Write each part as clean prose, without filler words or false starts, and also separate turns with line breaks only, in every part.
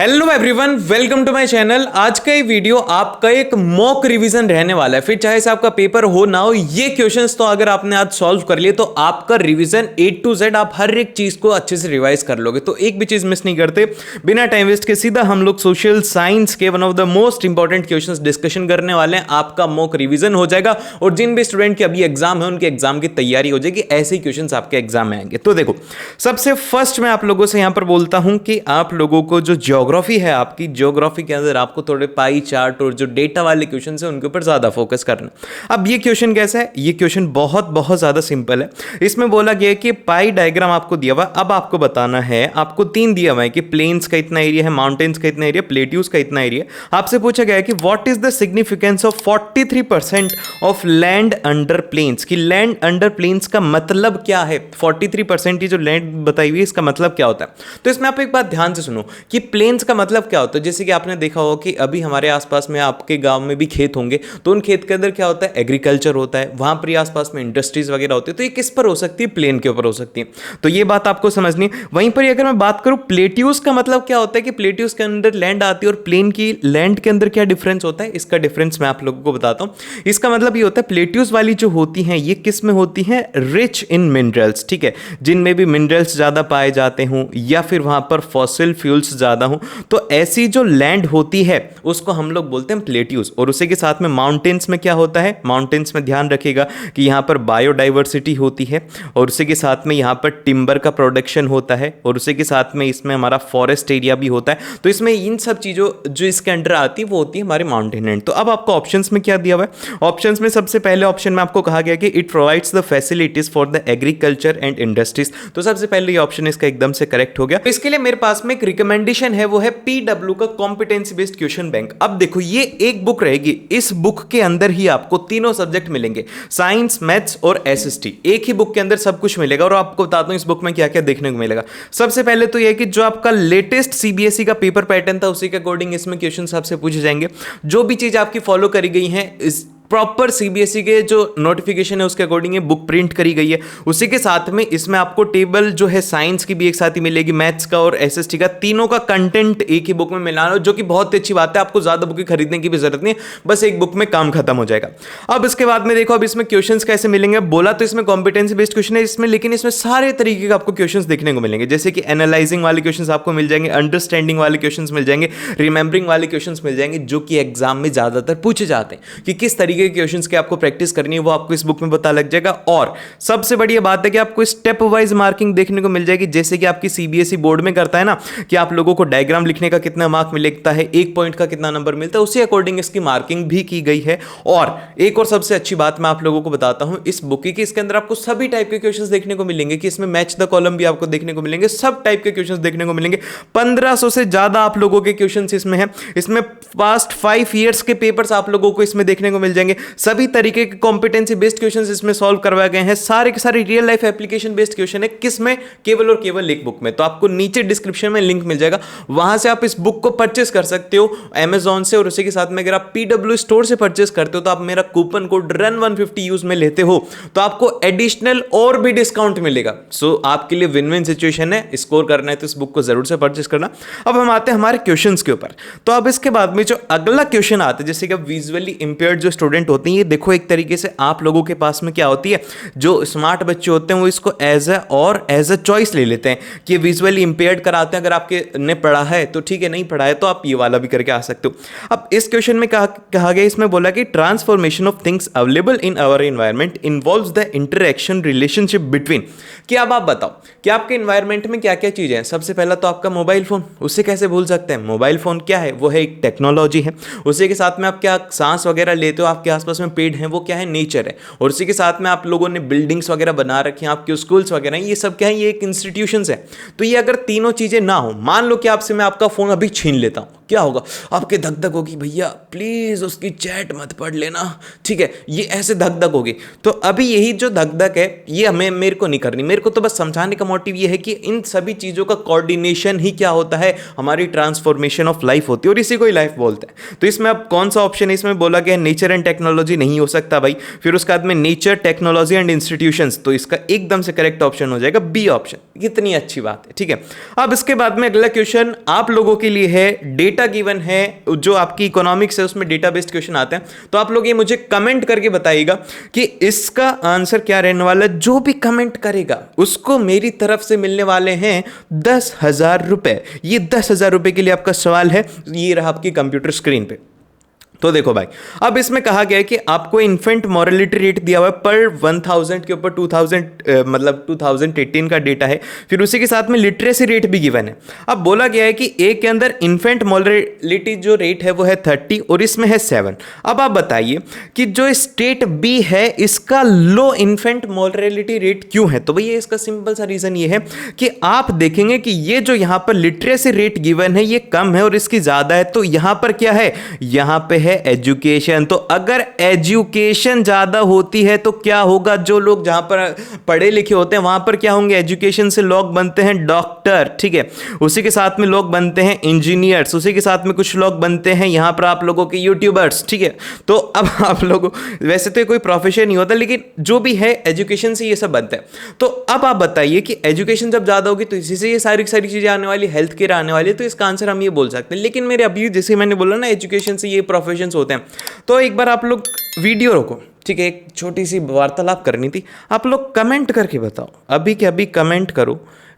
Hello everyone, welcome to my channel. आज का ये वीडियो आपका एक मॉक रिवीजन रहने वाला है। फिर चाहे से आपका पेपर हो ना हो, ये क्वेश्चंस तो अगर आपने आज सॉल्व कर लिए तो आपका रिवीजन A to Z आप हर एक चीज को अच्छे से रिवाइज कर लोगे। तो एक भी चीज मिस नहीं करते। बिना टाइम वेस्ट के सीधा हम लोग सोशल साइंस के one of the most important questions discussion करने वाले हैं। आपका मॉक रिवीजन हो जाएगा और जिन भी स्टूडेंट के अभी एग्जाम है उनके एग्जाम की तैयारी हो जाएगी। ऐसे ही क्वेश्चंस आपके एग्जाम में आएंगे। तो देखो, सबसे फर्स्ट मैं आप लोगों से यहां पर बोलता हूं कि आप लोगों को जो ज्योग्राफी है, आपकी ज्योग्राफी के अंदर आपको थोड़े पाई चार्ट और जो डेटा वाले क्वेश्चन है उनके ऊपर ज्यादा फोकस करना। अब ये क्वेश्चन कैसा है? ये क्वेश्चन बहुत बहुत ज्यादा सिंपल है। इसमें बोला गया है कि पाई डायग्राम आपको दिया हुआ। अब आपको बताना है, आपको तीन दिया हुआ है कि प्लेन्स का इतना एरिया है, माउंटेन्स का इतना एरिया, प्लेट्यूज का इतना एरिया। आपसे पूछा गया है कि what is the significance of 43% of land under plains. कि लैंड अंडर प्लेन्स का मतलब क्या है? 43% जो लैंड बताई हुई है इसका मतलब क्या होता है? तो इसमें आप एक बात ध्यान से सुनो कि प्लेन्स का मतलब क्या होता है। जैसे कि आपने देखा होगा कि अभी हमारे आसपास में आपके गांव में भी खेत होंगे, तो उन खेत के अंदर क्या होता है? एग्रीकल्चर होता है। वहां पर आसपास में इंडस्ट्रीज वगैरह होती है। तो ये किस पर हो सकती है? प्लेन के ऊपर हो सकती है। तो ये बात आपको समझनी है। वहीं पर अगर मैं बात करूं प्लेट्यूज का मतलब क्या होता है, कि प्लेट्यूज के अंदर लैंड आती है और प्लेन की लैंड के अंदर क्या डिफरेंस होता है, इसका डिफरेंस मैं आप लोगों को बताता हूं। इसका मतलब ये होता है, प्लेट्यूज वाली जो होती हैं ये किस में होती हैं? Rich in minerals. ठीक है, जिनमें भी मिनरल्स ज्यादा पाए जाते हों या फिर वहां पर फॉसिल फ्यूल्स ज्यादा हों, तो ऐसी जो लैंड होती है उसको हम लोग बोलते हैं प्लेट्यूज। और उसी के साथ में माउंटेन्स में क्या होता है? माउंटेन्स में ध्यान रखिएगा कि यहां पर बायोडाइवर्सिटी होती है और उसी के साथ में यहां पर टिम्बर का प्रोडक्शन होता है और उसी के साथ में इसमें हमारा फॉरेस्ट एरिया भी होता है। तो इसमें इन सब चीजों जो इसके अंडर आती है वो होती है हमारे माउंटेन लैंड। तो अब आपको ऑप्शंस में क्या दिया हुआ है? ऑप्शंस में सबसे पहले ऑप्शन में आपको कहा गया कि it provides the facilities for the agriculture and industries. तो सबसे पहले ये ऑप्शन इसका एकदम से करेक्ट हो गया। इसके लिए मेरे पास में एक रिकमेंडेशन है, वो है PW का कॉम्पिटेंसी बेस्ड क्वेश्चन बैंक। अब देखो, ये एक बुक रहेगी। इस बुक के अंदर ही आपको तीनों सब्जेक्ट मिलेंगे, साइंस, मैथ्स और SST। एक ही बुक के अंदर सब कुछ मिलेगा। और आपको बताता हूं इस बुक में क्या क्या देखने को मिलेगा। सबसे पहले तो यह कि जो आपका लेटेस्ट CBSE का पेपर पैटर्न था उसी के अकॉर्डिंग इसमें क्वेश्चन आपसे पूछे जाएंगे। जो भी चीज आपकी फॉलो करी गई है इस प्रॉपर CBSE के जो नोटिफिकेशन है उसके अकॉर्डिंग ये बुक प्रिंट करी गई है। उसी के साथ में इसमें आपको टेबल जो है साइंस की भी एक साथ ही मिलेगी, मैथ्स का और SST का, तीनों का कंटेंट एक ही बुक में मिलाना, जो कि बहुत अच्छी बात है। आपको ज्यादा बुक खरीदने की भी जरूरत नहीं है, बस एक बुक में काम खत्म हो जाएगा। अब इसके बाद में देखो, अब इसमें क्वेश्चंस कैसे मिलेंगे। बोला तो इसमें कॉम्पिटेंसी बेस्ड क्वेश्चन है इसमें, लेकिन इसमें सारे तरीके के आपको क्वेश्चंस देखने को मिलेंगे। जैसे कि एनालाइजिंग वाले क्वेश्चंस आपको मिल जाएंगे, अंडरस्टैंडिंग वाले क्वेश्चंस मिल जाएंगे, रिमेंबरिंग वाले क्वेश्चंस मिल जाएंगे, जो कि एग्जाम में ज्यादातर पूछे जाते हैं। कि किस तरीके के क्वेश्चंस के आपको प्रैक्टिस करनी है वो आपको इस बुक में पता लग जाएगा। और सबसे बढ़िया बात है कि आपको स्टेप वाइज मार्किंग देखने को मिल जाएगी। जैसे कि आपकी CBSE बोर्ड में करता है ना, कि आप लोगों को डायग्राम लिखने का कितना मार्क मिलता है, एक पॉइंट का कितना नंबर मिलता है, उसी अकॉर्डिंग इसकी मार्किंग भी की गई है। और एक और सबसे अच्छी बात मैं आप लोगों को बताता हूं इस बुक की, इसके अंदर आपको सभी टाइप के क्वेश्चंस देखने को मिलेंगे। कि इसमें मैच द कॉलम भी आपको देखने को मिलेंगे, सब टाइप के क्वेश्चंस देखने को मिलेंगे। 1500 से ज्यादा आप लोगों के क्वेश्चंस इसमें है। इसमें पास्ट 5 ईयर्स के पेपर्स आप लोगों को इसमें देखने को मिल जाएंगे। सभी तरीके के कॉम्पिटेंसी बेस्ड क्वेश्चंस इसमें सॉल्व करवाए गए हैं। सारे के सारे real life application based question है। किसमें? केवल और केवल एक बुक में। तो आपको नीचे डिस्क्रिप्शन में लिंक मिल जाएगा, वहां से आप इस बुक को परचेस कर सकते हो Amazon से। और उसी के साथ में अगर आप PW स्टोर से परचेस करते हो तो आप मेरा कूपन कोड RUN150 यूज में लेते हो तो आपको एडिशनल और भी डिस्काउंट मिलेगा। सो आपके लिए विन विन सिचुएशन है। स्कोर करना है तो इस बुक को जरूर से परचेस करना। अब हम आते हैं हमारे क्वेश्चंस के ऊपर। तो अब इसके बाद में जो अगला क्वेश्चन आता है, जैसे कि विजुअली इंपेयर्ड जो स्टूडेंट होते हैं, ये देखो एक तरीके से आप लोगों के पास में क्या होती है, जो स्मार्ट बच्चे होते हैं वो इसको एज अ चॉइस ले लेते हैं कि विजुअली इंपेयर्ड कराते हैं। अगर आपके ने पढ़ा है तो ठीक है, नहीं पढ़ा है तो आप ये वाला भी करके आ सकते हो। अब इस क्वेश्चन में कहा गया, इसमें बोला कि transformation of things available in our environment involves the interaction relationship between. कि अब आप बताओ कि आपके एनवायरनमेंट में क्या क्या चीजें हैं। सबसे पहला तो आपका मोबाइल फोन, उससे कैसे भूल सकते हैं। मोबाइल फोन क्या है? वो है एक टेक्नोलॉजी है। उसी के साथ में आप क्या सांस वगैरह लेते हो, आपके आसपास में पेड़ हैं, वो क्या है? नेचर है। और उसी के साथ में आप लोगों ने बिल्डिंग्स वगैरह बना रखी हैं, आपके स्कूल्स वगैरह, ये सब क्या है? ये एक इंस्टीट्यूशंस है। तो ये अगर तीनों चीजें ना हो, मान लो कि आपसे मैं आपका फोन अभी छीन लेता हूं, क्या होगा? आपके धक धक होगी, भैया प्लीज उसकी चैट मत पढ़ लेना, ठीक है, ये ऐसे धक धक होगी। तो अभी यही जो धक धक है ये हमें मेरे को नहीं करनी, मेरे को तो बस समझाने का मोटिव ये है कि इन सभी चीजों का कोऑर्डिनेशन ही क्या होता है, हमारी ट्रांसफॉर्मेशन ऑफ लाइफ होती है, और इसी को ही लाइफ बोलते हैं। तो इसमें अब कौन सा ऑप्शन है? इसमें बोला गया नेचर एंड टेक्नोलॉजी, नहीं हो सकता भाई। फिर उसके बाद में नेचर, टेक्नोलॉजी एंड इंस्टीट्यूशंस, तो इसका एकदम से करेक्ट ऑप्शन हो जाएगा बी ऑप्शन। कितनी अच्छी बात है, ठीक है। अब इसके बाद में अगला क्वेश्चन आप लोगों के लिए है, डेटा गिवन है, जो आपकी इकोनॉमिक्स है उसमें डेटा बेस्ड क्वेश्चन आते हैं। तो आप लोग ये मुझे कमेंट करके बताइएगा कि इसका आंसर क्या रहने वाला है। जो भी कमेंट करेगा उसको मेरी तरफ से मिलने वाले हैं 10,000 रुपए। ये 10,000 रुपए के लिए आपका सवाल है, ये रहा आपकी कंप्यूटर स्क्रीन पे। तो देखो भाई, अब इसमें कहा गया है कि आपको इन्फेंट मोरालिटी रेट दिया हुआ है पर 1000 के ऊपर 2000 मतलब 2018 का डेटा है। फिर उसी के साथ में लिटरेसी रेट भी गिवन है। अब बोला गया है कि ए के अंदर इन्फेंट मोरालिटी जो रेट है वो है 30 और इसमें है 7। अब आप बताइए कि जो स्टेट बी है इसका लो इन्फेंट मोरालिटी रेट क्यों है? तो भैया इसका सिंपल सा रीजन ये है कि आप देखेंगे कि ये जो यहां पर लिटरेसी रेट गिवन है ये कम है और इसकी ज्यादा है। तो यहां पर क्या है? यहां पर है एजुकेशन। तो अगर एजुकेशन ज्यादा होती है तो क्या होगा? जो लोग जहां पर पढ़े लिखे होते हैं वहां पर क्या होंगे? एजुकेशन से लोग बनते हैं डॉक्टर, ठीक है। उसी के साथ में लोग बनते हैं इंजीनियर्स, उसी के साथ में कुछ लोग बनते हैं यहां पर आप लोगों के यूट्यूबर्स, ठीक है। तो अब आप लोग, वैसे तो कोई प्रोफेशन नहीं होता लेकिन जो भी है एजुकेशन से ये सब बनता है। तो अब आप बताइए कि एजुकेशन जब ज्यादा होगी तो इसी से ये सारी चीजें आने वाली, हेल्थ केयर आने वाली है। तो इसका आंसर हम ये बोल सकते हैं। लेकिन मेरे अभी जैसे मैंने बोला ना, एजुकेशन से ये प्रोफेशन होते हैं। तो एक बार आप लोग वीडियो रोको, ठीक है, एक छोटी सी वार्तालाप करनी थी। आप लोग कमेंट करके बताओ, अभी के अभी कमेंट करो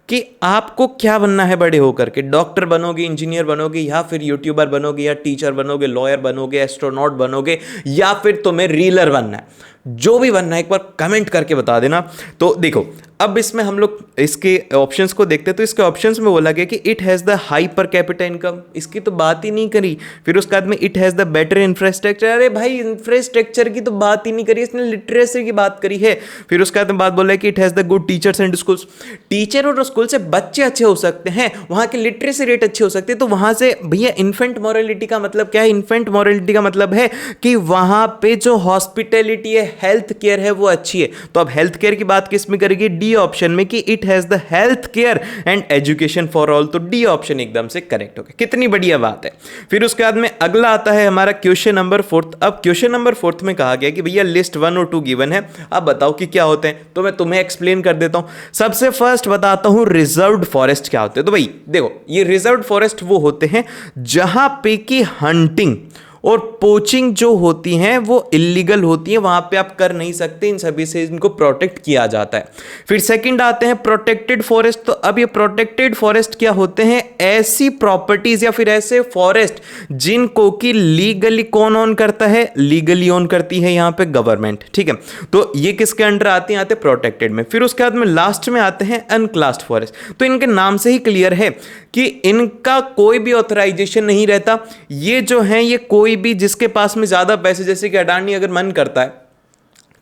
कि आपको क्या बनना है बड़े होकर के। डॉक्टर बनोगे, इंजीनियर बनोगे, या फिर यूट्यूबर बनोगे, या टीचर बनोगे, लॉयर बनोगे, एस्ट्रोनॉट बनोगे, या फिर तुम्हें रीलर बनना है। जो भी बनना है एक बार कमेंट करके बता देना। तो देखो, अब इसमें हम लोग इसके ऑप्शंस को देखते हैं। तो इसके ऑप्शंस में बोला गया कि it has the high per capita income, इसकी तो बात ही नहीं करी। फिर उसके बाद में it has the better infrastructure, अरे भाई इंफ्रास्ट्रक्चर की तो बात ही नहीं करी, इसने लिटरेसी की बात करी है। फिर उसके बाद में बात बोला है कि it has the good teachers and schools, teacher और स्कूल से बच्चे अच्छे हो सकते हैं, वहाँ के लिटरेसी रेट अच्छे हो सकते हैं। तो वहाँ से भैया इन्फेंट मोरालिटी का मतलब क्या है? इन्फेंट मोरालिटी का मतलब है कि वहाँ पे जो हॉस्पिटलिटी है, हेल्थ केयर है, वो अच्छी है। तो अब हेल्थ केयर की बात किस में करेगी? डी ऑप्शन में, कि it has the health care and education for all. तो डी ऑप्शन एकदम से करेक्ट हो गया। कितनी बढ़िया बात है। फिर उसके बाद में अगला आता है हमारा क्वेश्चन नंबर 4। अब क्वेश्चन नंबर 4 में कहा गया कि भैया लिस्ट 1 और 2 गिवन है, अब बताओ कि क्या होते हैं। तो मैं तुम्हें एक्सप्लेन कर देता हूं। सबसे फर्स्ट बताता हूं रिजर्व्ड फॉरेस्ट क्या होते हैं। तो भाई देखो, ये रिजर्व्ड फॉरेस्ट वो होते हैं जहां पे की हंटिंग और पोचिंग जो होती हैं वो इलीगल होती है, वहां पे आप कर नहीं सकते, इन सभी से इनको प्रोटेक्ट किया जाता है। फिर सेकंड आते हैं प्रोटेक्टेड फॉरेस्ट। तो अब ये प्रोटेक्टेड फॉरेस्ट क्या होते हैं? ऐसी प्रॉपर्टीज या फिर ऐसे फॉरेस्ट जिनको कि लीगली कौन ओन करता है? लीगली ओन करती है यहां पे गवर्नमेंट, ठीक है। तो ये किसके अंडर आते हैं? आते प्रोटेक्टेड में। फिर उसके बाद में लास्ट में आते हैं अनक्लास्ड फॉरेस्ट। तो इनके नाम से ही क्लियर है कि इनका कोई भी ऑथराइजेशन नहीं रहता। ये जो है ये कोई भी जिसके पास में ज्यादा पैसे, जैसे कि अडानी अगर मन करता है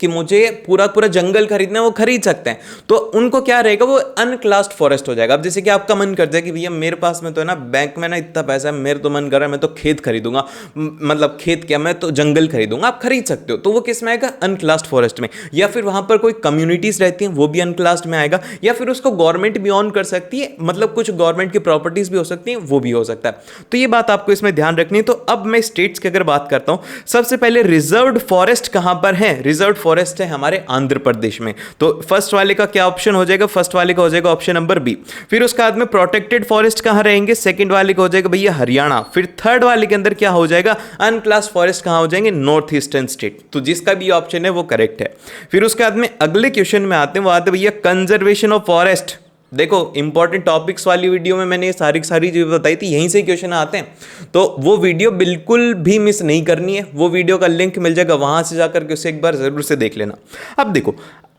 कि मुझे पूरा पूरा जंगल खरीदना है, वो खरीद सकते हैं। तो उनको क्या रहेगा? वो अनक्लास्ड फॉरेस्ट हो जाएगा। अब जैसे कि आपका मन कर जाए कि भैया मेरे पास में तो है ना, बैंक में ना इतना पैसा है, मेरे तो मन कर रहा है मैं तो खेत खरीदूंगा, मतलब खेत क्या, मैं तो जंगल खरीदूंगा। आप खरीद सकते हो। तो वो किस में आएगा? अनक्लास्ड फॉरेस्ट में। या फिर वहां पर कोई कम्युनिटीज रहती हैं, वो भी अनक्लास्ड में आएगा। या फिर उसको गवर्नमेंट भी ऑन कर सकती है, मतलब कुछ गवर्नमेंट की प्रॉपर्टीज भी हो सकती हैं, वो भी हो सकता है। तो ये बात आपको इसमें ध्यान रखनी है। तो अब मैं स्टेट्स की अगर बात करता हूं, सबसे पहले रिजर्व्ड फॉरेस्ट कहां पर है? रिजर्व्ड फॉरेस्ट है हमारे आंध्र प्रदेश में। तो फर्स्ट वाले का क्या ऑप्शन हो जाएगा? फर्स्ट वाले का हो जाएगा ऑप्शन नंबर बी। फिर उसके बाद में प्रोटेक्टेड फॉरेस्ट कहां रहेंगे? सेकंड वाले का हो जाएगा भैया हरियाणा। फिर थर्ड वाले के अंदर क्या हो जाएगा? अनक्लास्ड फॉरेस्ट कहां हो जाएंगे? North eastern state. तो जिसका भी ऑप्शन है वो करेक्ट है। फिर उसके बाद में अगले क्वेश्चन में आते हैं, वो आते हैं भैया कंजर्वेशन ऑफ फॉरेस्ट। देखो इंपॉर्टेंट टॉपिक्स वाली वीडियो में मैंने ये सारी चीजें बताई थी, यहीं से क्वेश्चन आते हैं। तो वो वीडियो बिल्कुल भी मिस नहीं करनी है, वो वीडियो का लिंक मिल जाएगा, वहां से जाकर के उसे एक बार जरूर से देख लेना। अब देखो,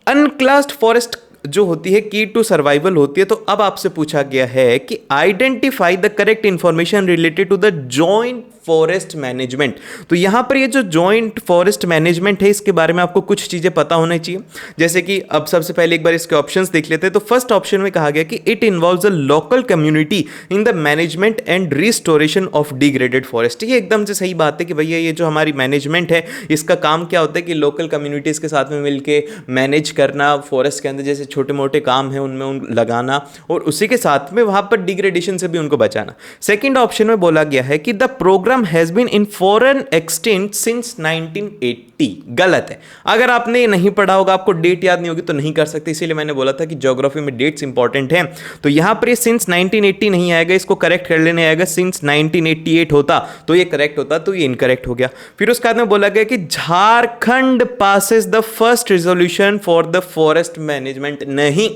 अनक्लास्ड फॉरेस्ट जो होती है की टू सर्वाइवल होती है। तो अब आपसे पूछा गया है कि identify the correct information related to the joint forest management. तो यहां पर ये जो जॉइंट फॉरेस्ट मैनेजमेंट है इसके बारे में आपको कुछ चीजें पता होनी चाहिए, जैसे कि अब सबसे पहले एक बार इसके ऑप्शंस देख लेते हैं। तो फर्स्ट ऑप्शन में कहा गया कि it involves a local community in the management and restoration of degraded forest. ये एकदम से सही बात है कि भैया ये जो हमारी मैनेजमेंट है इसका काम क्या होता है कि लोकल कम्युनिटीज के साथ में मिलके मैनेज करना, फॉरेस्ट के अंदर जैसे छोटे मोटे काम है उनमें लगाना और उसी के साथ में वहां पर डिग्रेडेशन से भी उनको बचाना। सेकंड ऑप्शन में बोला गया है कि the programme has been in foreign extent since 1980। गलत है। अगर आपने ये नहीं पढ़ा होगा, आपको डेट याद नहीं होगी तो नहीं कर सकते, इसीलिए मैंने बोला था कि ज्योग्राफी में डेट्स इंपॉर्टेंट हैं। तो यहां पर ये सिंस 1980 नहीं आएगा, इसको करेक्ट कर लेने आएगा सिंस 1988 होता तो ये करेक्ट होता, तो ये इनकरेक्ट हो गया। फिर उसके बाद में बोला गया कि Jharkhand passes the first resolution for the forest management. नहीं,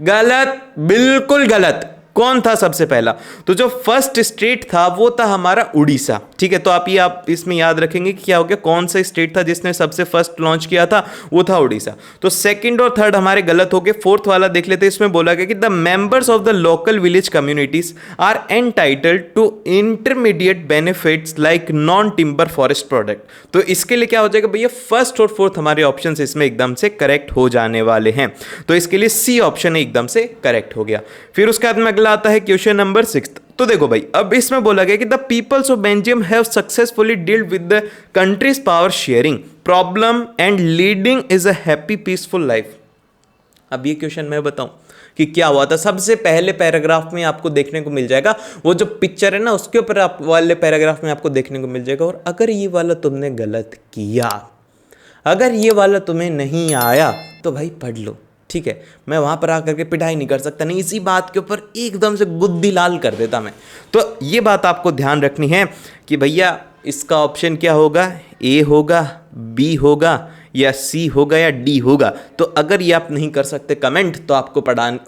गलत, बिल्कुल गलत। कौन था सबसे पहला? तो जो फर्स्ट स्टेट था वो था हमारा उड़ीसा। ठीक है, तो आप इसमें याद रखेंगे कि क्या हो गया, कौन सा स्टेट था जिसने सबसे फर्स्ट लॉन्च किया था, वो था उड़ीसा। तो सेकंड और थर्ड हमारे गलत हो गए। फोर्थ वाला देख लेते हैं, इसमें बोला गया कि the members of the local village communities are entitled to intermediate benefits like non timber forest product. तो इसके लिए क्या हो जाएगा भैया, फर्स्ट और फोर्थ हमारे ऑप्शन इसमें एकदम से करेक्ट हो जाने वाले हैं। तो इसके लिए सी ऑप्शन एकदम से करेक्ट हो गया। फिर उसके बाद में आता है क्वेश्चन नंबर 6। तो देखो भाई, अब इसमें बोला गया कि the peoples of Belgium have successfully dealt with the country's power sharing problem and leading is a happy peaceful life. अब ये क्वेश्चन मैं बताऊं कि क्या हुआ था, सबसे पहले पैराग्राफ में आपको देखने को मिल जाएगा, वो जो पिक्चर है ना उसके ऊपर आप वाले पैराग्राफ में आपको देखने को मिल जाएगा। और अगर ये वाला तुमने गलत किया, अगर ये वाला तुम्हें नहीं आया तो भाई पढ़ लो। ठीक है, मैं वहां पर आकर के पिटाई नहीं कर सकता, नहीं, इसी बात के ऊपर एकदम से गुद्दी लाल कर देता मैं। तो ये बात आपको ध्यान रखनी है कि भैया इसका ऑप्शन क्या होगा, ए होगा, बी होगा या सी होगा या डी होगा। तो अगर ये आप नहीं कर सकते कमेंट तो आपको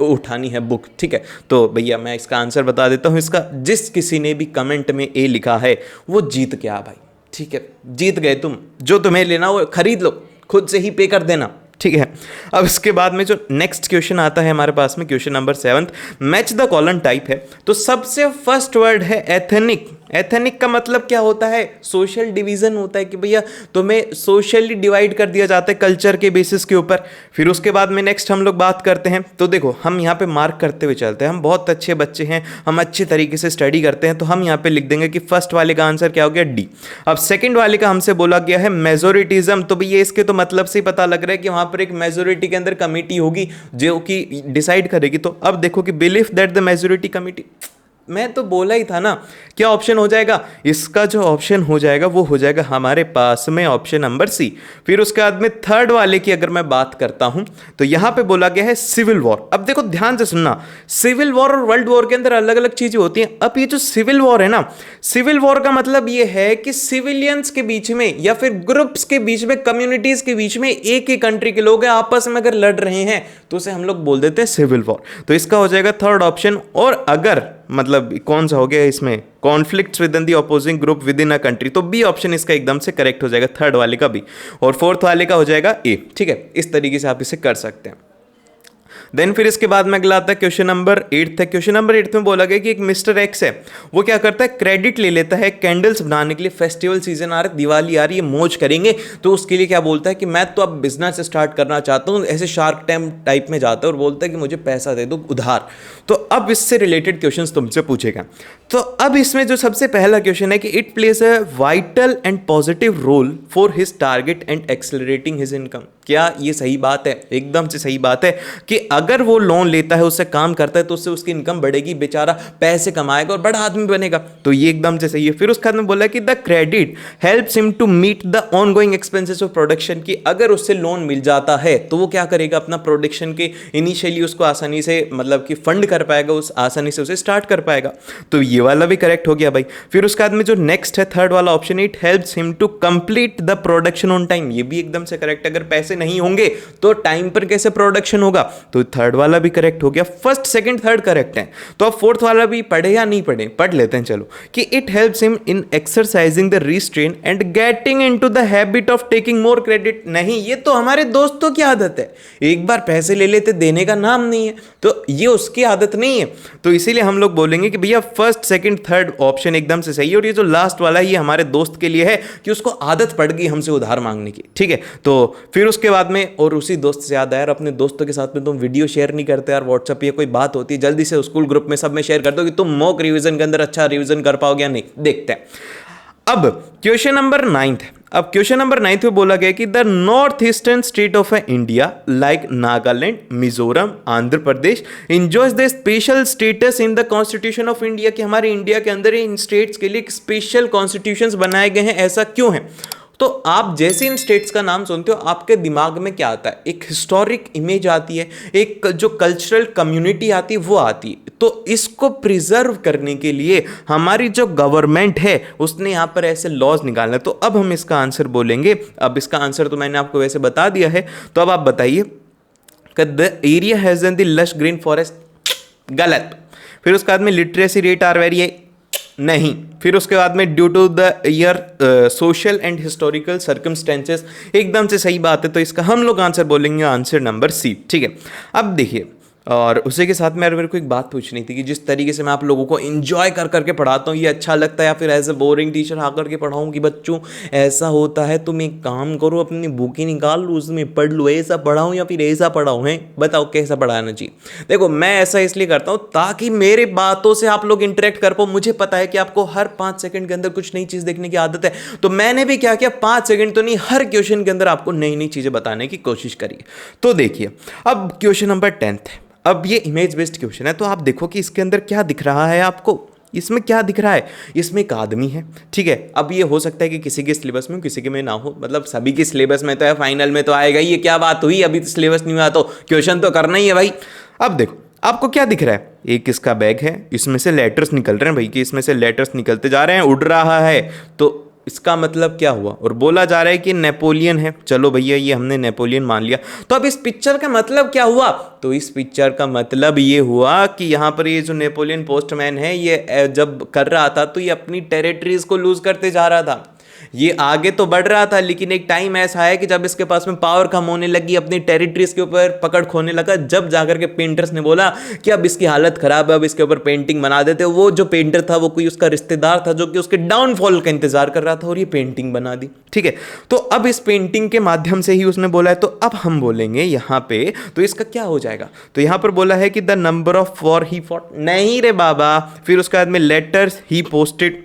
उठानी है बुक। ठीक है, तो भैया मैं इसका आंसर बता देता हूँ। इसका जिस किसी ने भी कमेंट में ए लिखा है वो जीत गया भाई। ठीक है, जीत गए तुम, जो तुम्हें लेना वो खरीद लो, खुद से ही पे कर देना। ठीक है, अब इसके बाद में जो नेक्स्ट क्वेश्चन आता है हमारे पास में, question number 7, match the column type है। तो सबसे फर्स्ट वर्ड है एथनिक। एथनिक का मतलब क्या होता है, सोशल डिवीजन होता है कि भैया तुम्हें सोशली डिवाइड कर दिया जाता है कल्चर के बेसिस के ऊपर। फिर उसके बाद में नेक्स्ट हम लोग बात करते हैं। तो देखो हम यहाँ पे मार्क करते हुए चलते हैं, हम बहुत अच्छे बच्चे हैं, हम अच्छे तरीके से स्टडी करते हैं, तो हम यहाँ पे लिख देंगे कि फर्स्ट वाले का आंसर क्या हो गया, डी। अब सेकंड वाले का हमसे बोला गया है मेजोरिटिज्म। तो भैया इसके तो मतलब से ही पता लग रहा है कि वहां पर एक मेजोरिटी के अंदर कमिटी होगी जो कि डिसाइड करेगी। तो अब देखो कि believe that the majority committee, मैं तो बोला ही था ना। क्या ऑप्शन हो जाएगा, इसका जो ऑप्शन हो जाएगा वो हो जाएगा हमारे पास में ऑप्शन नंबर सी। फिर उसके बाद में थर्ड वाले की अगर मैं बात करता हूं तो यहां पे बोला गया है सिविल वॉर। अब देखो ध्यान से सुनना, सिविल वॉर और वर्ल्ड वॉर के अंदर अलग अलग चीजें होती हैं। अब ये जो सिविल वॉर है ना, सिविल वॉर का मतलब ये है कि सिविलियंस के बीच में या फिर ग्रुप्स के बीच में, कम्युनिटीज के बीच में, एक ही कंट्री के लोग हैं आपस में अगर लड़ रहे हैं तो उसे हम लोग बोल देते हैं सिविल वॉर। तो इसका हो जाएगा थर्ड ऑप्शन। और अगर मतलब कौन सा हो गया इसमें, conflicts with in the opposing group with in a country, तो बी ऑप्शन इसका एकदम से करेक्ट हो जाएगा, थर्ड वाले का बी। और फोर्थ वाले का हो जाएगा ए। ठीक है, इस तरीके से आप इसे कर सकते हैं। देन फिर इसके बाद में अगला आता है क्वेश्चन नंबर 8 है। क्वेश्चन नंबर 8 में बोला गया कि एक मिस्टर एक्स है, वो क्या करता है, क्रेडिट ले लेता है कैंडल्स बनाने के लिए। फेस्टिवल सीजन आ रहा है, दिवाली आ रही है, मौज करेंगे, तो उसके लिए क्या बोलता है कि मैं तो अब बिजनेस स्टार्ट करना चाहता हूँ, ऐसे शार्क टैंक टाइप में जाता है और बोलता है कि मुझे पैसा दे दो उधार। तो अब इससे रिलेटेड क्वेश्चन तुमसे पूछेगा। तो अब इसमें जो सबसे पहला क्वेश्चन है कि it plays a vital and positive role for his target and accelerating his income. क्या ये सही बात है? एकदम से सही बात है कि अगर वो लोन लेता है, उससे काम करता है, तो उससे उसकी इनकम बढ़ेगी, बेचारा पैसे कमाएगा और बड़ा आदमी बनेगा। तो ये एकदम से सही है। फिर उसके बाद में बोला कि the credit helps him to meet the ongoing expenses of production, की अगर उससे लोन मिल जाता है तो वो क्या करेगा, अपना प्रोडक्शन के इनिशियली उसको आसानी से मतलब कि फंड कर पाएगा, उस आसानी से उसे स्टार्ट कर पाएगा। तो ये वाला भी करेक्ट हो गया भाई। फिर उसके बाद में जो नेक्स्ट है थर्ड वाला option, it helps him to complete the production on time, ये भी एकदम से करेक्ट। अगर पैसे नहीं होंगे तो टाइम पर कैसे प्रोडक्शन होगा, तो थर्ड वाला भी करेक्ट हो गया, फर्स्ट सेकंड थर्ड करेक्ट है। तो अब फोर्थ वाला भी पढ़े या नहीं पढ़े, पढ़ लेते हैं चलो, कि it helps him in exercising the restrain and getting into the habit of taking more credit. नहीं, ये तो हमारे दोस्तों की आदत है, एक बार पैसे ले लेते, देने का नाम नहीं है, तो ये उसकी आदत नहीं है। तो इसीलिए हम लोग बोलेंगे कि भैया फर्स्ट सेकंड थर्ड ऑप्शन एकदम से सही है, और ये जो लास्ट वाला है ये हमारे दोस्त के लिए है कि उसको आदत पड़ गई हमसे उधार मांगने की, ठीक है। तो फिर उसके बाद में, और उसी दोस्त से याद आया यार, अपने दोस्तों के साथ में तुम वीडियो शेयर नहीं करते यार व्हाट्सएप पे, कोई बात होती है जल्दी से स्कूल ग्रुप में सब में शेयर कर दो कि तुम मॉक रिवीजन के अंदर अच्छा रिवीजन कर पाओगे या नहीं, देखते हैं। अब क्वेश्चन नंबर 9 है। अब क्वेश्चन नंबर 9 में बोला गया कि the north eastern state of India like Nagaland, Mizoram, Andhra Pradesh enjoys the special status in the constitution of India, कि हमारे इंडिया के अंदर इन स्टेट्स के लिए स्पेशल कॉन्स्टिट्यूशंस बनाए गए हैं, ऐसा क्यों है? तो आप जैसे इन स्टेट्स का नाम सुनते हो आपके दिमाग में क्या आता है? एक हिस्टोरिक इमेज आती है, एक जो कल्चरल कम्युनिटी आती है वो आती है। तो इसको प्रिजर्व करने के लिए हमारी जो गवर्नमेंट है उसने यहाँ पर ऐसे लॉज निकालना। तो अब हम इसका आंसर बोलेंगे। अब इसका आंसर तो मैंने आपको वैसे बता दिया है, तो अब आप बताइए कि the area has an the lush green forest, गलत। फिर उसके बाद में literacy rate are very high, नहीं। फिर उसके बाद में due to the year social and historical circumstances, एकदम से सही बात है। तो इसका हम लोग आंसर बोलेंगे आंसर नंबर सी, ठीक है। अब देखिए, और उसी के साथ में यार मेरे को एक बात पूछनी थी कि जिस तरीके से मैं आप लोगों को एंजॉय कर करके पढ़ाता हूँ, ये अच्छा लगता है या फिर ऐसे बोरिंग टीचर आकर के पढ़ाऊँ कि बच्चों ऐसा होता है, तुम एक काम करो अपनी बुक ही निकाल लो, उसमें पढ़ लो, ऐसा पढ़ाऊँ या फिर ऐसा पढ़ाऊँ, है बताओ कैसा पढ़ाना चाहिए? देखो मैं ऐसा इसलिए करता हूँ ताकि मेरे बातों से आप लोग इंटरेक्ट कर पाओ। मुझे पता है कि आपको हर 5 सेकंड के अंदर कुछ नई चीज़ देखने की आदत है, तो मैंने भी क्या किया, 5 सेकंड तो नहीं, हर क्वेश्चन के अंदर आपको नई नई चीज़ें बताने की कोशिश करिए। तो देखिए, अब क्वेश्चन नंबर 10 है। अब ये इमेज बेस्ड क्वेश्चन है, तो आप देखो कि इसके अंदर क्या दिख रहा है आपको। इसमें क्या दिख रहा है? इसमें एक आदमी है, ठीक है। अब ये हो सकता है कि किसी के सिलेबस में किसी के में ना हो, मतलब सभी के सिलेबस में तो है, फाइनल में तो आएगा ही। ये क्या बात हुई, अभी तो सिलेबस नहीं हुआ तो क्वेश्चन तो करना ही है भाई। अब देखो आपको क्या दिख रहा है, एक इसका बैग है, इसमें से लेटर्स निकल रहे हैं भाई, कि इसमें से लेटर्स निकलते जा रहे हैं, उड़ रहा है। तो इसका मतलब क्या हुआ? और बोला जा रहा है कि नेपोलियन है। चलो भैया ये हमने नेपोलियन मान लिया। तो अब इस पिक्चर का मतलब क्या हुआ? तो इस पिक्चर का मतलब ये हुआ कि यहाँ पर ये जो नेपोलियन पोस्टमैन है, ये जब कर रहा था तो ये अपनी टेरिटरीज को लूज करते जा रहा था। ये आगे तो बढ़ रहा था, लेकिन एक टाइम ऐसा है कि जब इसके पास में पावर कम होने लगी, अपनी टेरिटरीज के ऊपर पकड़ खोने लगा, जब जाकर के पेंटर्स ने बोला कि अब इसकी हालत खराब है, अब इसके ऊपर पेंटिंग बना देते। वो जो पेंटर था वो कोई उसका रिश्तेदार था जो कि उसके डाउनफॉल का इंतजार कर रहा था, और ये पेंटिंग बना दी, ठीक है। तो अब इस पेंटिंग के माध्यम से ही उसने बोला है। तो अब हम बोलेंगे यहाँ पे, तो इसका क्या हो जाएगा? तो यहाँ पर बोला है कि the number of war he fought, नहीं रे बाबा। फिर उसके बाद में लेटर्स ही पोस्टेड,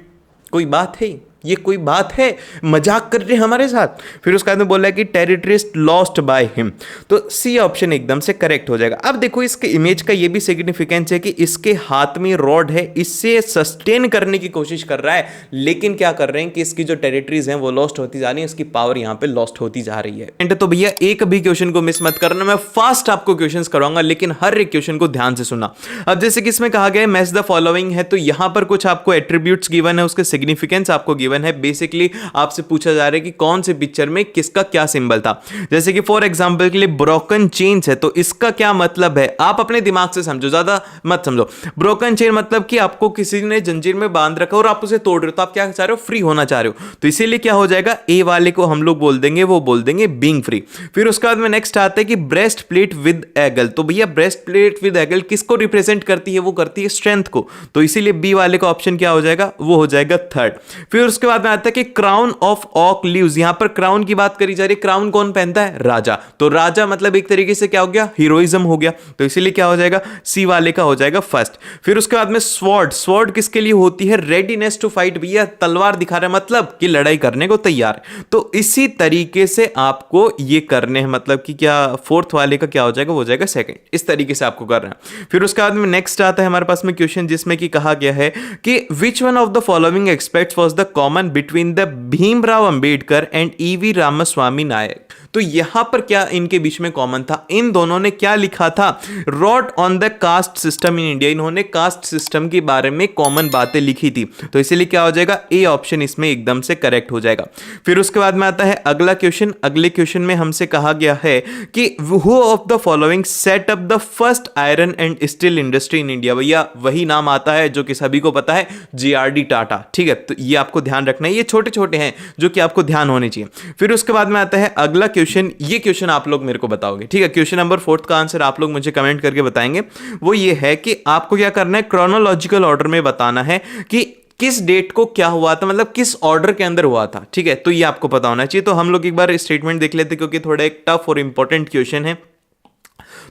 कोई बात है? ये कोई बात है? मजाक कर रहे हैं हमारे साथ। फिर उसके बाद में बोला है कि टेरिटरीज लॉस्ट बाय हिम, तो सी ऑप्शन एकदम से करेक्ट हो जाएगा। अब देखो इसके इमेज का ये भी सिग्निफिकेंस है कि इसके हाथ में रॉड है, इससे सस्टेन करने की कोशिश कर रहा है, लेकिन क्या कर रहे हैं कि इसकी जो टेरिटरीज हैं वो लॉस्ट होती जा रही है, इसकी पावर यहाँ पे लॉस्ट होती जा रही है। तो भैया एक भी क्वेश्चन को मिस मत करना, मैं फास्ट आपको क्वेश्चन करवाऊंगा, लेकिन हर एक क्वेश्चन को ध्यान से सुना। अब जैसे कि इसमें कहा गया है मैच द फॉलोइंग है, तो यहां पर कुछ आपको एट्रीब्यूट्स गिवन है, उसके सिग्निफिकेंस आपको गिवन है। बेसिकली आपसे पूछा जा रहा है कि कौन से पिक्चर में किसका क्या सिंबल था। जैसे कि फॉर एग्जांपल के लिए ब्रोकन चेन्स है, तो इसका क्या मतलब है? आप अपने दिमाग से समझो, ज्यादा मत समझो। ब्रोकन चेन मतलब कि आपको किसी ने जंजीर में बांध रखा और आप उसे तोड़ रहे हो, तो आप क्या चाह रहे हो? फ्री होना चाह रहे हो। तो इसीलिए क्या हो जाएगा, ए वाले को हम लोग बोल देंगे, वो बोल देंगे बीइंग फ्री। फिर उसके बाद में नेक्स्ट आता है कि ब्रेस्ट प्लेट विद एगल, तो भैया ब्रेस्ट प्लेट विद एगल किसको रिप्रेजेंट करती है? वो करती है स्ट्रेंथ को, तो इसीलिए बी वाले का ऑप्शन क्या हो जाएगा? वो हो जाएगा थर्ड। फिर उसके बाद में आता है कि क्राउन ऑफ ऑक लीव्स, यहां पर क्राउन की बात करी जा रही है। क्राउन कौन पहनता है? राजा। तो राजा मतलब एक तरीके से क्या हो गया? हीरोइज्म हो गया, तो इसीलिए क्या हो जाएगा? सी वाले का हो जाएगा फर्स्ट। फिर उसके बाद में स्वॉर्ड, स्वॉर्ड किसके लिए होती है? रेडीनेस टू फाइट, भैया तलवार दिखा रहा है, मतलब कि लड़ाई करने को तैयार। तो इसी तरीके से आपको ये करने हैं, मतलब कि क्या फोर्थ वाले का क्या हो जाएगा? वो हो जाएगा सेकंड। इस तरीके से आपको करना है। फिर उसके बाद में नेक्स्ट आता है हमारे पास में क्वेश्चन, जिसमें कि कहा गया है कि which one of the following aspects was the common between the Bhimrao Ambedkar and EV Ramaswamy Nayak. तो यहां पर क्या इनके बीच में कॉमन था, इन दोनों ने क्या लिखा था, wrote on the caste system in India, इन्होंने कास्ट सिस्टम के बारे में कॉमन बातें लिखी थी। तो इसीलिए क्या हो जाएगा, ए ऑप्शन इसमें एकदम से करेक्ट हो जाएगा। फिर उसके बाद में आता है अगला क्वेश्चन। अगले क्वेश्चन में हमसे कहा गया है कि who of the following set up the first iron and steel industry in India. भैया वही नाम आता है जो कि सभी को पता है, जीआरडी टाटा। ठीक है, तो ये आपको ध्यान रखना है, ये छोटे छोटे हैं जो कि आपको ध्यान होने चाहिए। फिर उसके बाद में आता है अगला क्वेश्चन। ये क्वेश्चन आप लोग मेरे को बताओगे, ठीक है। क्वेश्चन नंबर 4 का आंसर आप लोग मुझे कमेंट करके बताएंगे। वो ये है कि आपको क्या करना है, क्रोनोलॉजिकल ऑर्डर में बताना है कि किस डेट को क्या हुआ था, मतलब किस ऑर्डर के अंदर हुआ था। ठीक है, तो ये आपको पता होना चाहिए। तो हम लोग एक बार स्टेटमेंट देख लेते क्योंकि थोड़ा एक टफ और इंपॉर्टेंट क्वेश्चन है।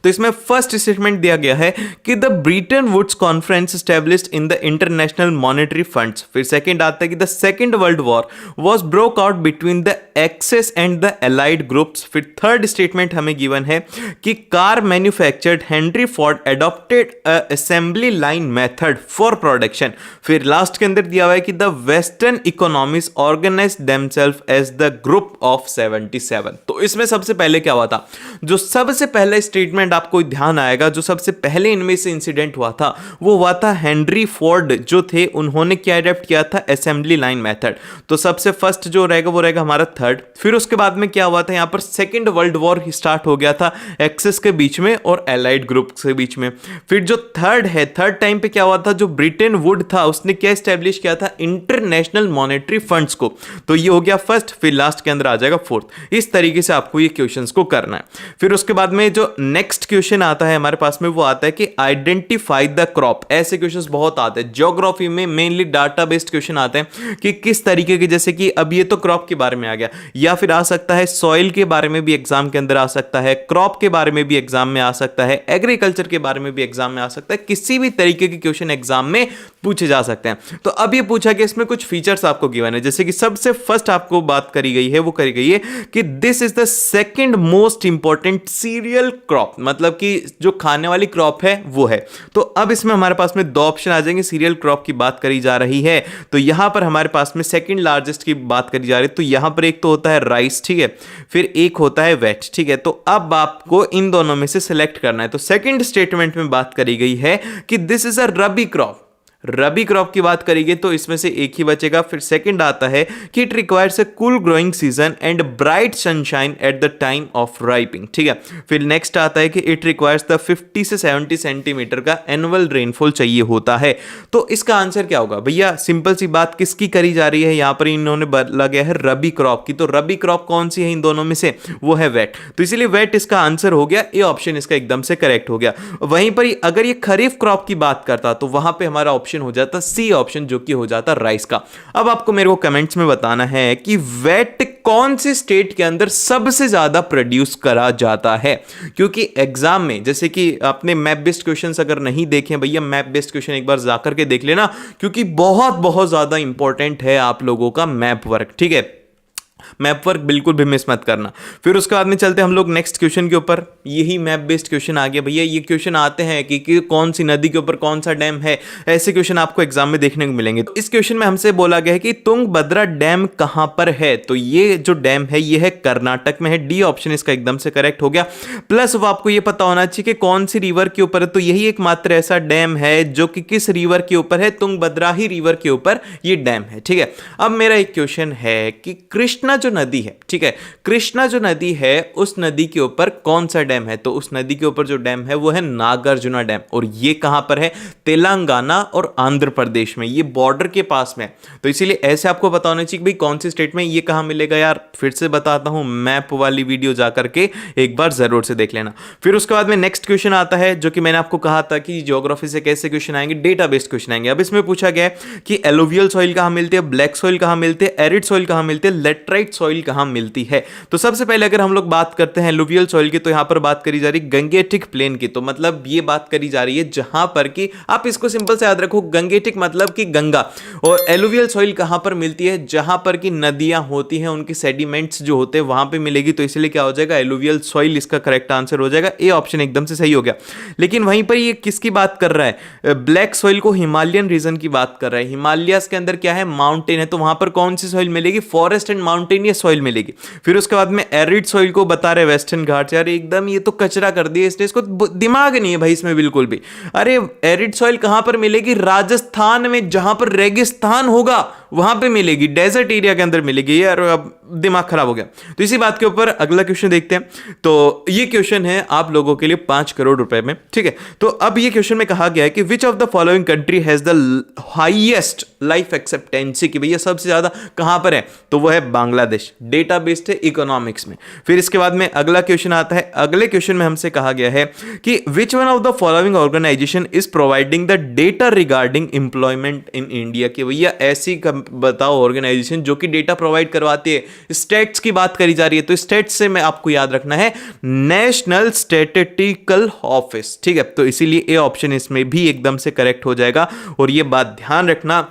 तो इसमें फर्स्ट स्टेटमेंट दिया गया है कि the Bretton Woods conference established in the International Monetary Funds. फिर सेकंड आता है कि the Second World War was broke out between the axis and the allied groups. फिर थर्ड स्टेटमेंट हमें गिवन है कि car manufactured Henry Ford adopted assembly line method for production. फिर last के अंदर दिया हुआ है कि the western economies organised themselves as the Group of 77। तो इसमें सबसे पहले क्या हुआ था, जो सबसे पहले स्टेटमेंट आपको ध्यान आएगा, जो सबसे पहले इनमें से इंसिडेंट हुआ था वो हुआ था हेनरी फोर्ड जो थे, उन्होंने क्या अडॉप्ट किया था, असेंबली लाइन मेथड। तो सबसे फर्स्ट जो रहेगा वो रहेगा हमारा थर्ड। फिर उसके बाद में क्या हुआ था, यहां पर सेकंड वर्ल्ड वॉर स्टार्ट हो गया था एक्सेस के बीच में और एलाइड ग्रुप के बीच में। फिर जो थर्ड है, थर्ड टाइम पे क्या हुआ था, जो ब्रिटेन वुड था उसने क्या स्टैब्लिश किया था, इंटरनेशनल मॉनेटरी फंड्स को। तो ये हो गया फर्स्ट, फिर लास्ट के अंदर आ जाएगा फोर्थ। इस तरीके से आपको ये क्वेश्चंस को करना है। फिर उसके बाद में जो नेक्स्ट क्वेश्चन आता है हमारे पास में वो आता है कि आइडेंटिफाई द क्रॉप। ऐसे क्वेश्चंस बहुत आते हैं ज्योग्राफी में, मेनली डाटा बेस्ड क्वेश्चन आते हैं कि किस तरीके के, जैसे कि अब ये तो क्रॉप के बारे में आ गया, या फिर आ सकता है सॉइल के बारे में भी एग्जाम के अंदर आ सकता है, क्रॉप के बारे में भी एग्जाम में आ सकता है, एग्रीकल्चर के बारे में भी एग्जाम में आ सकता है, किसी भी तरीके के क्वेश्चन एग्जाम में पूछे जा सकते हैं। तो अब ये पूछा कि इसमें कुछ फीचर्स आपको गिवन है, जैसे कि सबसे फर्स्ट आपको बात करी गई है वो करी गई है कि this is the second most important cereal crop, मतलब कि जो खाने वाली क्रॉप है वो है। तो अब इसमें हमारे पास में दो ऑप्शन आ जाएंगे, सीरियल क्रॉप की बात करी जा रही है तो यहां पर हमारे पास में सेकंड लार्जेस्ट की बात करी जा रही है। तो यहां पर एक तो होता है राइस, ठीक है, फिर एक होता है वेट, ठीक है। तो अब आपको इन दोनों में से सिलेक्ट करना है। तो सेकंड स्टेटमेंट में बात करी गई है कि this is a rabi crop, rabi crop की बात करेंगे तो इसमें से एक ही बचेगा। फिर सेकंड आता है कि it requires a cool growing season and bright sunshine at the time of ripening, ठीक है। फिर नेक्स्ट आता है कि इट रिक्वायर्स द 50 से 70 सेंटीमीटर का एनुअल रेनफॉल चाहिए होता है। तो इसका आंसर क्या होगा भैया, सिंपल सी बात किसकी करी जा रही है, यहां पर इन्होंने बोला गया है रबी क्रॉप की। तो रबी क्रॉप कौन सी है इन दोनों में से, वो है वेट। तो इसीलिए वेट इसका आंसर हो गया, ये ऑप्शन इसका एकदम से करेक्ट हो गया। वहीं पर अगर ये खरीफ क्रॉप की बात करता तो वहां पर हमारा ऑप्शन हो जाता सी ऑप्शन, जो कि हो जाता राइस का। अब आपको मेरे को कमेंट्स में बताना है कि वेट कौन से स्टेट के अंदर सबसे ज्यादा प्रोड्यूस करा जाता है, क्योंकि एग्जाम में जैसे कि आपने मैप बेस्ड क्वेश्चंस अगर नहीं देखे भैया, मैप बेस्ड क्वेश्चन एक बार जाकर के देख लेना, क्योंकि बहुत बहुत ज्यादा इंपॉर्टेंट है आप लोगों का मैप वर्क, ठीक है। मैप वर्क बिल्कुल भी मिस मत करना। फिर उसके बाद में चलते हम लोग नेक्स्ट क्वेश्चन के ऊपर। यही मैप बेस्ड क्वेश्चन आ गया भैया। ये क्वेश्चन आते हैं कि कौन सी नदी के ऊपर कौन सा डैम है, ऐसे क्वेश्चन आपको एग्जाम में देखने को मिलेंगे। तो इस क्वेश्चन में हमसे बोला गया है कि तुंगभद्रा डैम कहां पर है। तो ये जो डैम है ये है कर्नाटक में है, डी ऑप्शन इसका एकदम से करेक्ट हो गया। प्लस वो आपको ये पता होना चाहिए कि कौन सी रिवर के ऊपर है। तो यही एकमात्र ऐसा डैम है जो कि किस रिवर के ऊपर है, तुंगभद्रा ही रिवर के ऊपर ये डैम है, ठीक है। अब मेरा एक क्वेश्चन है कि कृष्णा जो नदी है, ठीक है, कृष्णा जो नदी है उस नदी के ऊपर कौन सा डैम है। तो उस नदी के ऊपर जो डैम है वो है नागार्जुना डैम, और ये कहां पर है, तेलंगाना और आंध्र प्रदेश में, ये बॉर्डर के पास में। तो इसीलिए ऐसे आपको पता होना चाहिए भाई कौन सी स्टेट में ये कहां मिलेगा। यार फिर से बताता हूं, मैप वाली वीडियो जाकर के एक बार जरूर से देख लेना। फिर उसके बाद में नेक्स्ट क्वेश्चन आता है जो कि मैंने आपको कहा था कि ज्योग्राफी से कैसे क्वेश्चन आएंगे, डेटा बेस्ड क्वेश्चन आएंगे। अब इसमें पूछा गया है कि एलुवियल सॉइल कहां मिलती है, ब्लैक सॉइल कहां मिलती है, एरिड सॉइल कहां मिलती है, लेटराइट सॉइल कहां मिलती है। तो सबसे पहले अगर हम लोग बात करते हैं एलुवियल सॉइल की, तो यहां पर बात करी जा रही गंगेटिक प्लेन की। तो मतलब ये बात करी जा रही है जहां पर कि आप इसको सिंपल से याद रखो, गंगेटिक मतलब कि गंगा, और एलुवियल सॉइल कहां पर मिलती है, जहां पर कि नदियां होती हैं, उनके सेडिमेंट्स जो होते हैं वहां पे मिलेगी। तो इसलिए क्या हो जाएगा, एलुवियल सॉइल इसका करेक्ट आंसर हो जाएगा, ए ऑप्शन एकदम से सही हो गया। लेकिन वहीं पर ये किसकी बात कर रहा है, ब्लैक सॉइल को हिमालयन रीजन की बात कर रहा है। हिमालयस के अंदर क्या है, माउंटेन है, तो वहां पर कौन सी सॉइल मिलेगी, forest and mountain mountainous soil मिलेगी। फिर उसके बाद में एरिड सॉइल को बता रहे वेस्टर्न घाट्स, यार एकदम ये तो कचरा कर दिया इसने, इसको दिमाग नहीं है भाई इसमें बिल्कुल भी। अरे एरिड सॉइल कहां पर मिलेगी? राजस्थान में, जहां पर रेगिस्तान होगा वहां पे मिलेगी, डेजर्ट एरिया के अंदर मिलेगी। यार अब दिमाग खराब हो गया। तो इसी बात के ऊपर अगला क्वेश्चन देखते हैं। तो ये क्वेश्चन है आप लोगों के लिए 5 करोड़ रुपए में, ठीक है। तो अब ये क्वेश्चन में कहा गया है कि which of the following country has the highest life expectancy, कि भैया सबसे ज्यादा कहां पर है? तो वो है बांग्लादेश। डेटा बेस्ड है इकोनॉमिक्स में। फिर इसके बाद में अगला क्वेश्चन आता है। अगले क्वेश्चन में हमसे कहा गया है कि which one of the following organisation is providing the data regarding employment in India, कि भैया ऐसी बताओ ऑर्गेनाइजेशन जो कि डेटा प्रोवाइड करवाती है। स्टेट्स की बात करी जा रही है, तो स्टेट्स से मैं आपको याद रखना है नेशनल स्टैटिस्टिकल ऑफिस, ठीक है। तो इसीलिए ए ऑप्शन इसमें भी एकदम से करेक्ट हो जाएगा। और ये बात ध्यान रखना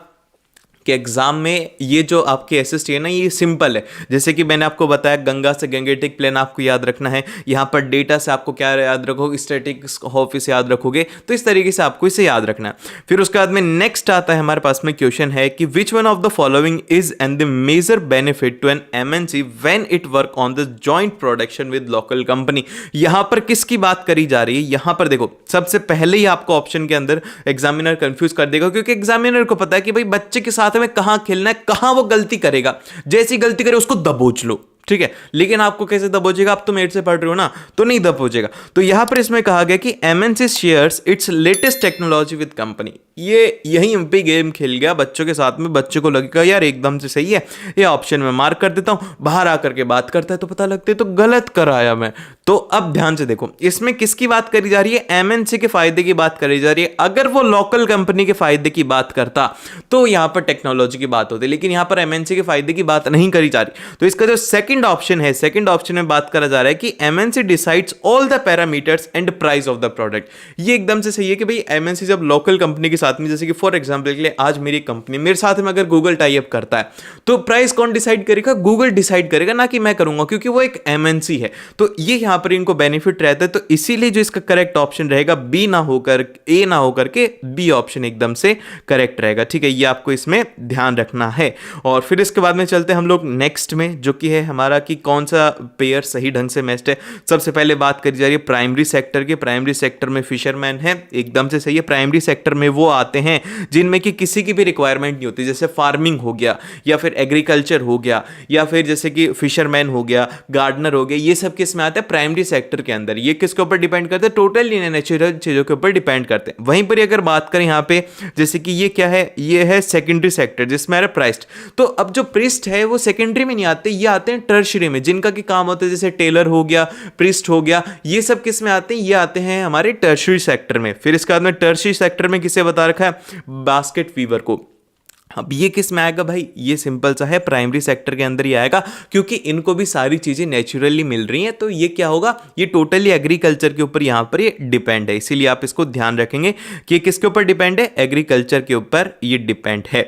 कि एग्जाम में ये जो आपके एसएसटी है ना, ये सिंपल है। जैसे कि मैंने आपको बताया गंगा से गंगेटिक प्लेन आपको याद रखना है, यहां पर डेटा से आपको क्या याद रखोगे? स्टैटिक्स ऑफिस याद रखोगे। तो इस तरीके से आपको इसे याद रखना है। फिर उसके बाद में नेक्स्ट आता है हमारे पास में क्वेश्चन है कि which one of the following is and the major benefit to an MNC when it work on the joint production with local company. यहां पर किसकी बात करी जा रही है? यहां पर देखो, सबसे पहले ही आपको ऑप्शन के अंदर एग्जामिनर कंफ्यूज कर देगा, क्योंकि एग्जामिनर को पता है कि भाई बच्चे के साथ में कहां खेलना है, कहां वो गलती करेगा। जैसी गलती करे उसको दबोच लो, ठीक है। लेकिन आपको कैसे दबोचेगा? आप तो मेरे से पढ़ रहे हो ना, तो नहीं दबोचेगा। तो यहां पर इसमें कहा गया कि MNC shares it's latest technology with company. ये यही पे गेम खेल गया बच्चों के साथ में। बच्चों को लगेगा यार एकदम से सही है, ये ऑप्शन में मार्क कर देता हूं, बाहर आकर के बात करता है तो पता लगता है तो गलत कराया मैं। तो अब ध्यान से देखो, इसमें किसकी बात करी जा रही है? एमएनसी के फायदे की बात करी जा रही है। अगर वो लोकल कंपनी के फायदे की बात करता तो यहां पर टेक्नोलॉजी की बात होती, लेकिन यहां पर एमएनसी के फायदे की बात नहीं करी जा रही। तो इसका जो सेकंड ऑप्शन है, सेकंड ऑप्शन में बात करा जा रहा है कि MNC decides all the parameters and price of the product. ये एकदम से सही है कि भाई एमएनसी जब लोकल कंपनी के साथ में, जैसे कि फॉर एग्जांपल के लिए आज मेरी कंपनी मेरे साथ में अगर गूगल टाई अप करता है, तो प्राइस कौन डिसाइड करेगा? गूगल डिसाइड करेगा, ना कि मैं करूंगा, क्योंकि वो एक एमएनसी है। तो ये यहां पर इनको बेनिफिट रहता है। तो इसीलिए जो इसका करेक्ट ऑप्शन रहेगा बी ना होकर ए ना होकर के बी ऑप्शन एकदम से करेक्ट रहेगा, ठीक है। ये आपको इसमें ध्यान रखना है। और फिर इसके बाद में चलते हैं हम लोग नेक्स्ट में, जो कि है हमारा कि कौन सा पेयर सही ढंग से मैच्ड है। सबसे पहले बात करी जा रही है प्राइमरी सेक्टर की। प्राइमरी सेक्टर में फिशरमैन है, एकदम से सही है। प्राइमरी सेक्टर में वो आते हैं जिनमें कि किसी की भी रिक्वायरमेंट नहीं होती, जैसे फार्मिंग हो गया, या फिर एग्रीकल्चर हो गया, या फिर जैसे कि फिशरमैन हो गया, गार्डनर हो गया। ये सब किस में आते हैं? प्राइमरी सेक्टर के अंदर। ये किसके ऊपर डिपेंड करते हैं? टोटली नेचुरल चीजों के ऊपर डिपेंड करते हैं। वहीं पर अगर बात करें यहाँ पे, जैसे कि ये क्या है? ये है सेकेंडरी सेक्टर, जिसमें आ रहा है प्राइस्ट। तो अब जो प्रिस्ट है वो सेकेंडरी में नहीं आते, ये आते हैं टर्शरी में, जिनका की काम होता है, जैसे टेलर हो गया, प्रिस्ट हो गया। ये सब किस में आते हैं? ये आते हैं हमारे टर्शरी सेक्टर में। फिर इसके बाद में टर्शरी सेक्टर में किसे बता रखा है? बास्केट वीवर को। अब ये किस में आएगा भाई? ये सिंपल सा है, प्राइमरी सेक्टर के अंदर ही आएगा, क्योंकि इनको भी सारी चीजें नेचुरली मिल रही हैं। तो ये क्या होगा? ये टोटली एग्रीकल्चर के ऊपर यहां पर ये डिपेंड है। इसीलिए आप इसको ध्यान रखेंगे कि किसके ऊपर डिपेंड है? एग्रीकल्चर के ऊपर ये डिपेंड है।